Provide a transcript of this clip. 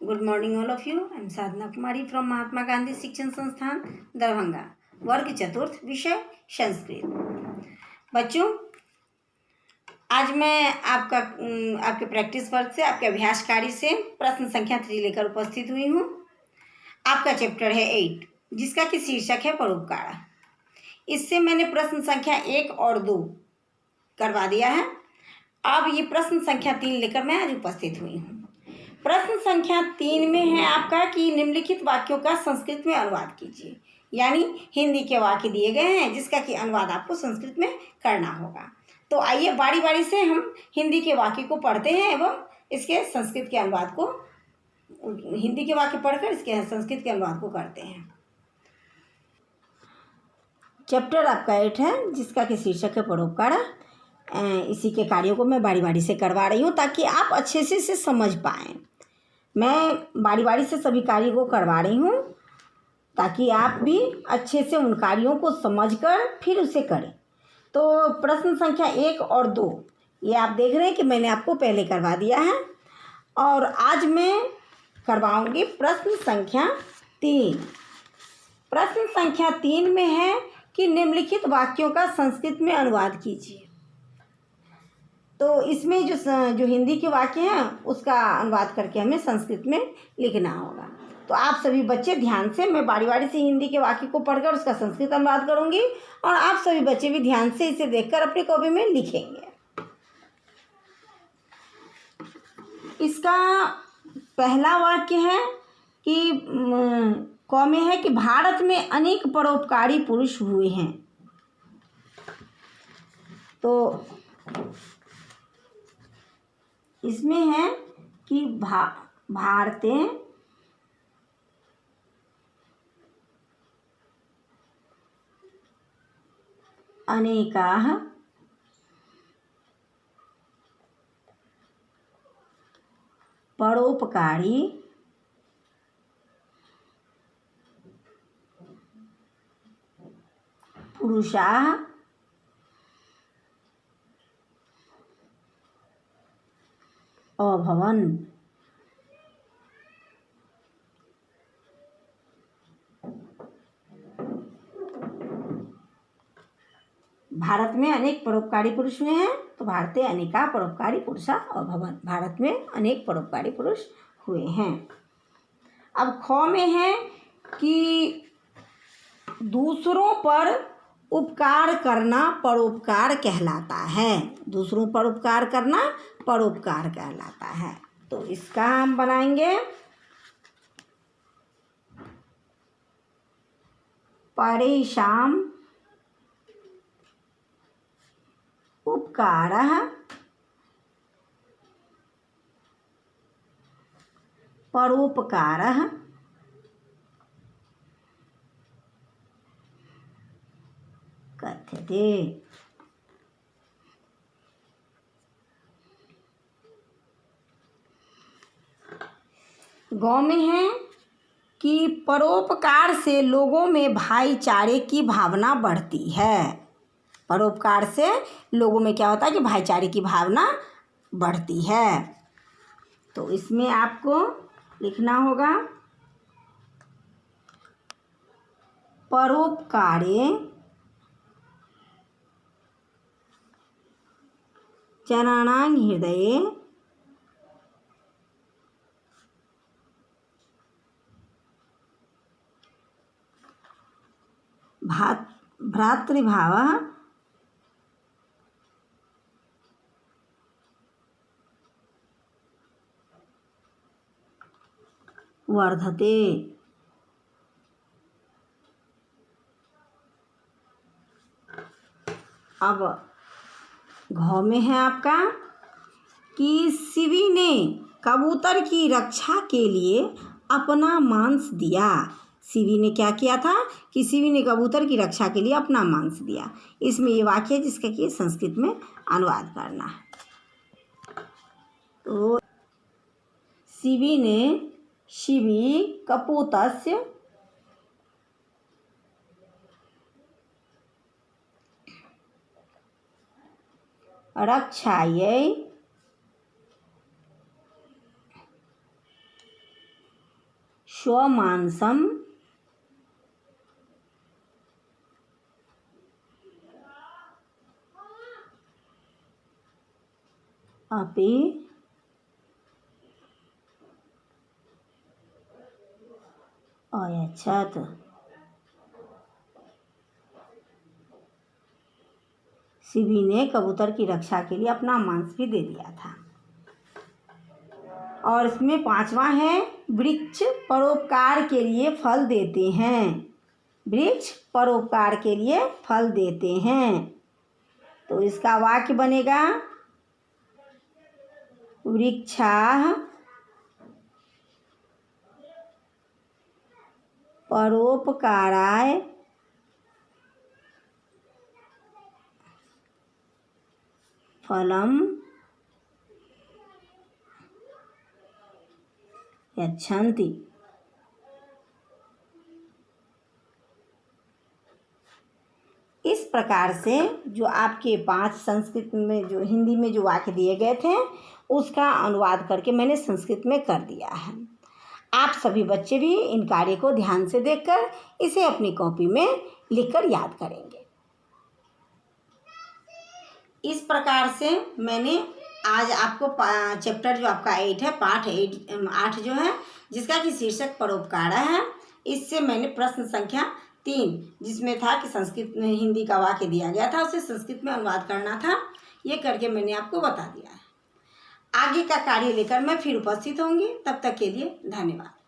Good morning all of you. I am Sadhana Kumari from Mahatma Gandhi Shikshan Sansthan Darbhanga. वर्ग चतुर्थ, विषय संस्कृत। बच्चों, आज मैं आपके प्रैक्टिस वर्क से, आपके अभ्यास कार्य से प्रश्न संख्या 3 लेकर उपस्थित हुई हूँ। आपका चैप्टर है 8, जिसका कि शीर्षक है परोपकार। इससे मैंने प्रश्न संख्या 1 और 2 करवा दिया है। अब ये प्रश्न संख्या 3 लेकर मैं आज उपस्थित हुई हूँ। प्रश्न संख्या 3 में है आपका कि निम्नलिखित वाक्यों का संस्कृत में अनुवाद कीजिए। यानी हिंदी के वाक्य दिए गए हैं जिसका कि अनुवाद आपको संस्कृत में करना होगा। तो आइए बारी बारी से हम हिंदी के वाक्य को पढ़ते हैं एवं इसके संस्कृत के अनुवाद को, हिंदी के वाक्य पढ़कर इसके संस्कृत के अनुवाद को करते हैं। चैप्टर आपका 8 है, जिसका कि शीर्षक है परोपकार। इसी के कार्यों को मैं बारी बारी से करवा रही हूँ ताकि आप अच्छे से इसे समझ पाएँ। मैं बारी बारी से सभी कार्यों को करवा रही हूँ ताकि आप भी अच्छे से उन कार्यों को समझकर फिर उसे करें। तो प्रश्न संख्या 1 और 2 ये आप देख रहे हैं कि मैंने आपको पहले करवा दिया है, और आज मैं करवाऊंगी प्रश्न संख्या 3। प्रश्न संख्या 3 में है कि निम्नलिखित वाक्यों का संस्कृत में अनुवाद कीजिए। तो इसमें जो हिंदी के वाक्य हैं उसका अनुवाद करके हमें संस्कृत में लिखना होगा। तो आप सभी बच्चे ध्यान से, मैं बारी बारी से हिंदी के वाक्य को पढ़कर उसका संस्कृत अनुवाद करूंगी और आप सभी बच्चे भी ध्यान से इसे देखकर अपनी कॉपी में लिखेंगे। इसका पहला वाक्य है कि क में है कि भारत में अनेक परोपकारी पुरुष हुए हैं। तो इसमें है कि भारते अनेकाः परोपकारी पुरुषाः अभवन्। भारत में अनेक परोपकारी पुरुष हुए हैं, तो भारते अनेका परोपकारी पुरुषा अभवन्। भारत में अनेक परोपकारी पुरुष हुए हैं। अब ख में है कि दूसरों पर उपकार करना परोपकार कहलाता है। दूसरों पर उपकार करना परोपकार कहलाता है। तो इसका हम बनाएंगे परेषां उपकारः परोपकारः कथ्यते। गौ में है कि परोपकार से लोगों में भाईचारे की भावना बढ़ती है। परोपकार से लोगों में क्या होता है कि भाईचारे की भावना बढ़ती है। तो इसमें आपको लिखना होगा परोपकारे जनानां हृदये भ्रातृभावः वर्धते। अब घ में है आपका कि शिवी ने कबूतर की रक्षा के लिए अपना मांस दिया। शिवी ने क्या किया था कि शिवी ने कबूतर की रक्षा के लिए अपना मांस दिया। इसमें ये वाक्य है जिसका कि संस्कृत में अनुवाद करना है। तो शिवी कपूतस्य रक्षायै स्वमांसम अपि अयच्छत्। शिबी ने कबूतर की रक्षा के लिए अपना मांस भी दे दिया था। और इसमें 5वां है, वृक्ष परोपकार के लिए फल देते हैं। वृक्ष परोपकार के लिए फल देते हैं, तो इसका वाक्य बनेगा वृक्षाः परोपकाराय फलम यच्छन्ति। इस प्रकार से जो आपके 5 संस्कृत में जो हिंदी में जो वाक्य दिए गए थे उसका अनुवाद करके मैंने संस्कृत में कर दिया है। आप सभी बच्चे भी इन कार्य को ध्यान से देखकर इसे अपनी कॉपी में लिखकर याद करेंगे। इस प्रकार से मैंने आज आपको चैप्टर जो आपका 8 है, पाठ 8 जो है, जिसका कि शीर्षक परोपकार है, इससे मैंने प्रश्न संख्या 3 जिसमें था कि संस्कृत में हिंदी का वाक्य दिया गया था उसे संस्कृत में अनुवाद करना था, ये करके मैंने आपको बता दिया है। आगे का कार्य लेकर मैं फिर उपस्थित होंगी, तब तक के लिए धन्यवाद।